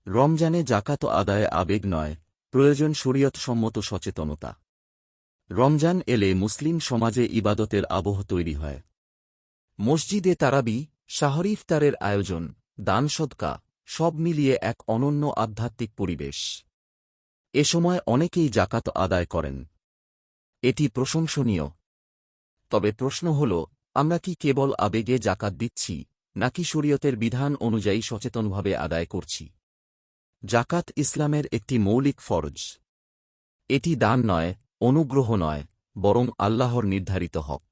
রমজানে জাকাত আদায়ে আবেগ নয়, প্রয়োজন শরীয়তসম্মত সচেতনতা। রমজান এলে মুসলিম সমাজে ইবাদতের আবহ তৈরি হয়। মসজিদে তারাবি, শাহরি ইফতারের আয়োজন, দান সদকা সব মিলিয়ে এক অনন্য আধ্যাত্মিক পরিবেশ। এ সময় অনেকেই জাকাত আদায় করেন। এটি প্রশংসনীয়। তবে প্রশ্ন হল, আমরা কি কেবল আবেগে জাকাত দিচ্ছি, নাকি শরীয়তের বিধান অনুযায়ী সচেতনভাবে আদায় করছি? জাকাত ইসলামের একটি মৌলিক ফরজ। এটি দান নয়, অনুগ্রহ নয়, বরং আল্লাহর নির্ধারিত হক।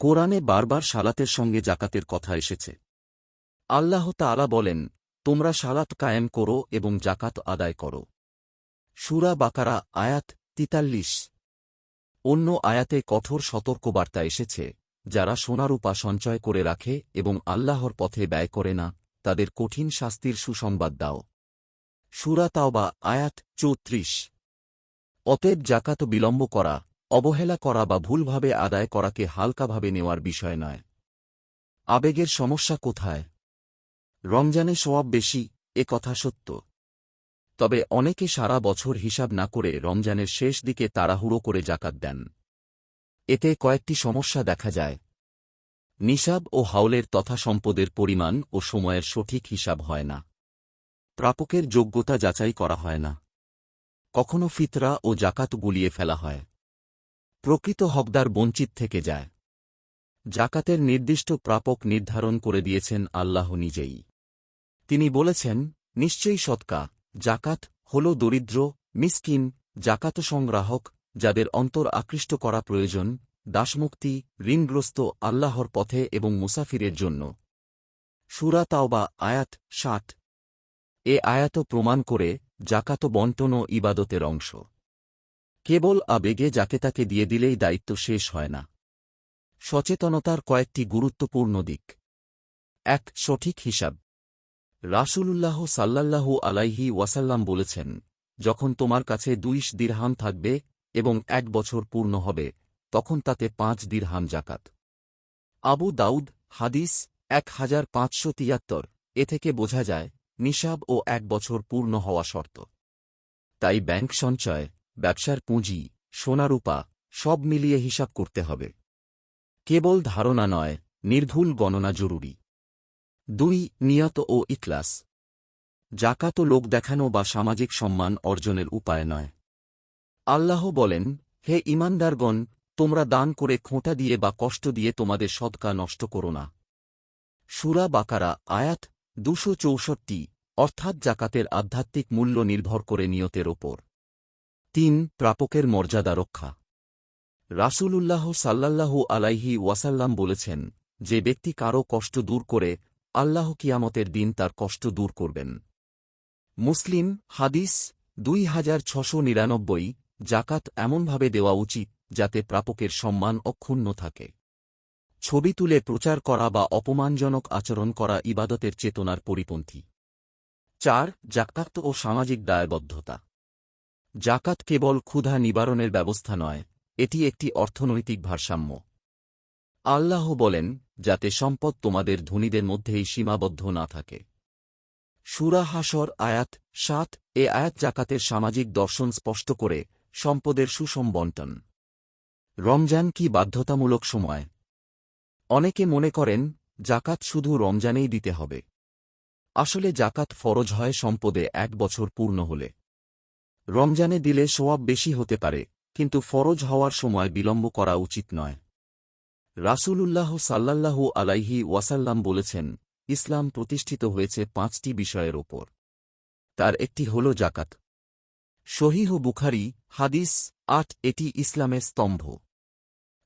কোরআনে বারবার সালাতের সঙ্গে জাকাতের কথা এসেছে। আল্লাহ তাআলা বলেন, তোমরা সালাত কায়েম করো এবং জাকাত আদায় করো। সূরা বাকারা আয়াত ৪৩। অন্য আয়াতে কঠোর সতর্কবার্তা এসেছে, যারা সোনারূপা সঞ্চয় করে রাখে এবং আল্লাহর পথে ব্যয় করে না, তাদের কঠিন শাস্তির সুসংবাদ দাও। সূরা তাওবা আয়াত ৩৪। অতএব জাকাত বিলম্ব করা, অবহেলা করা বা ভুলভাবে আদায় করাকে হালকাভাবে নেওয়ার বিষয় নয়। আবেগের সমস্যা কোথায়? রমজানে সওয়াব বেশি, এ কথা সত্য। তবে অনেকে সারা বছর হিসাব না করে রমজানের শেষ দিকে তাড়াহুড়ো করে জাকাত দেন। এতে কয়েকটি সমস্যা দেখা যায়। নিসাব ও হাওলের তথা সম্পদের পরিমাণ ও সময়ের সঠিক হিসাব হয় না। প্রাপকের যোগ্যতা যাচাই করা হয় না। কখনো ফিতরা ও জাকাত গুলিয়ে ফেলা হয়। প্রকৃত হকদার বঞ্চিত থেকে যায়। জাকাতের নির্দিষ্ট প্রাপক নির্ধারণ করে দিয়েছেন আল্লাহ নিজেই। তিনি বলেছেন, নিশ্চয়ই সদকা, জাকাত হল দরিদ্র, মিসকিন, জাকাত সংগ্রাহক, যাদের অন্তর আকৃষ্ট করা প্রয়োজন, দাসমুক্তি, ঋণগ্রস্ত, আল্লাহর পথে এবং মুসাফিরের জন্য। সূরা তাওবা আয়াত ৬০। এ আয়াত প্রমাণ করে জাকাত বণ্টনও ইবাদতের অংশ। কেবল আবেগে যাকে তাকে দিয়ে দিলেই দায়িত্ব শেষ হয় না। সচেতনতার কয়েকটি গুরুত্বপূর্ণ দিক। ১. সঠিক হিসাব। রাসূলুল্লাহ সাল্লাল্লাহু আলাইহি ওয়াসাল্লাম বলেছেন, যখন তোমার কাছে ২০ দিরহাম থাকবে এবং ১ বছর পূর্ণ হবে, তখন তাতে ৫ দিরহাম জাকাত। আবু দাউদ হাদিস ১৫৭৩। এ থেকে বোঝা যায়, নিসাব ও ১ বছর পূর্ণ হওয়া শর্ত। তাই ব্যাংক সঞ্চয়, ব্যবসার পুঁজি, সোনারূপা সব মিলিয়ে হিসাব করতে হবে। কেবল ধারণা নয়, নির্ভুল গণনা জরুরি। ২. নিয়ত ও ইখলাস। জাকাত লোক দেখানো বা সামাজিক সম্মান অর্জনের উপায় নয়। আল্লাহ বলেন, হে ঈমানদারগণ, তোমরা দান করে খোঁটা দিয়ে বা কষ্ট দিয়ে তোমাদের সদকা নষ্ট করো না। সূরা বাকারা আয়াত ২৬৪। অর্থাৎ জাকাতের আধ্যাত্মিক মূল্য নির্ভর করে নিয়তের ওপর। ৩. প্রাপকের মর্যাদা রক্ষা। রাসূলুল্লাহ সাল্লাল্লাহু আলাইহি ওয়াসাল্লাম বলেছেন, যে ব্যক্তি কারো কষ্ট দূর করে, আল্লাহ কিয়ামতের দিন তার কষ্ট দূর করবেন। মুসলিম হাদিস ২৬৯৯। জাকাত এমনভাবে দেওয়া উচিত যাতে প্রাপকের সম্মান অক্ষুণ্ণ থাকে। ছবি তুলে প্রচার করা বা অপমানজনক আচরণ করা ইবাদতের চেতনার পরিপন্থী। ৪. জাকাত ও সামাজিক দায়বদ্ধতা। জাকাত কেবল ক্ষুধা নিবারণের ব্যবস্থা নয়, এটি একটি অর্থনৈতিক ভারসাম্য। আল্লাহ বলেন, যাতে সম্পদ তোমাদের ধনীদের মধ্যেই সীমাবদ্ধ না থাকে। সূরা হাশর আয়াত ৭। এ আয়াত জাকাতের সামাজিক দর্শন স্পষ্ট করে, সম্পদের সুষম বণ্টন। রমজান কি বাধ্যতামূলক সময়? অনেকে মনে করেন, জাকাত শুধু রমজানেই দিতে হবে। আসলে জাকাত ফরজ হয় সম্পদে ১ বছর পূর্ণ হলে। রমজানে দিলে সওয়াব বেশি হতে পারে, কিন্তু ফরজ হওয়ার সময় বিলম্ব করা উচিত নয়। রাসূলুল্লাহ সাল্লাল্লাহু আলাইহি ওয়াসাল্লাম বলেছেন, ইসলাম প্রতিষ্ঠিত হয়েছে ৫টি বিষয়ের ওপর। তার একটি হল জাকাত। সহিহ বুখারী হাদিস ৮। এটি ইসলামের স্তম্ভ।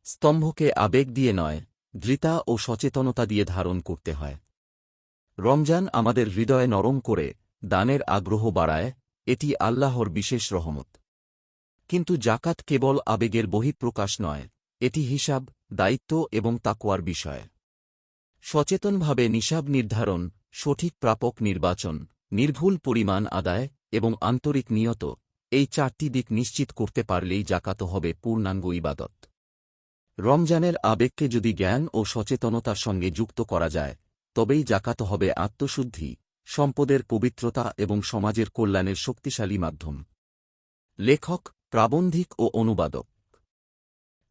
স্তম্ভকে আবেগ দিয়ে নয়, দৃঢ়তা ও সচেতনতা দিয়ে ধারণ করতে হয়। রমজান আমাদের হৃদয়ে নরম করে, দানের আগ্রহ বাড়ায়, এটি আল্লাহর বিশেষ রহমত। কিন্তু জাকাত কেবল আবেগের বহিঃপ্রকাশ নয়, এটি হিসাব, দায়িত্ব এবং তাকওয়ার বিষয়। সচেতনভাবে নিসাব নির্ধারণ, সঠিক প্রাপক নির্বাচন, নির্ভুল পরিমাণ আদায় এবং আন্তরিক নিয়ত, এই ৪টি দিক নিশ্চিত করতে পারলেই জাকাত হবে পূর্ণাঙ্গ ইবাদত। রমজানের আবেগকে যদি জ্ঞান ও সচেতনতার সঙ্গে যুক্ত করা যায়, তবেই জাকাত হবে আত্মশুদ্ধি, সম্পদের পবিত্রতা এবং সমাজের কল্যাণের শক্তিশালী মাধ্যম। লেখক, প্রাবন্ধিক ও অনুবাদক।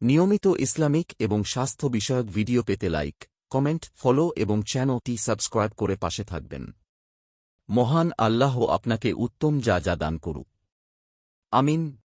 নিয়মিত ইসলামিক এবং স্বাস্থ্য বিষয়ক ভিডিও পেতে লাইক, কমেন্ট, ফলো এবং চ্যানেলটি সাবস্ক্রাইব করে পাশে থাকবেন। মহান আল্লাহ আপনাকে উত্তম যা দান করুক। আমিন।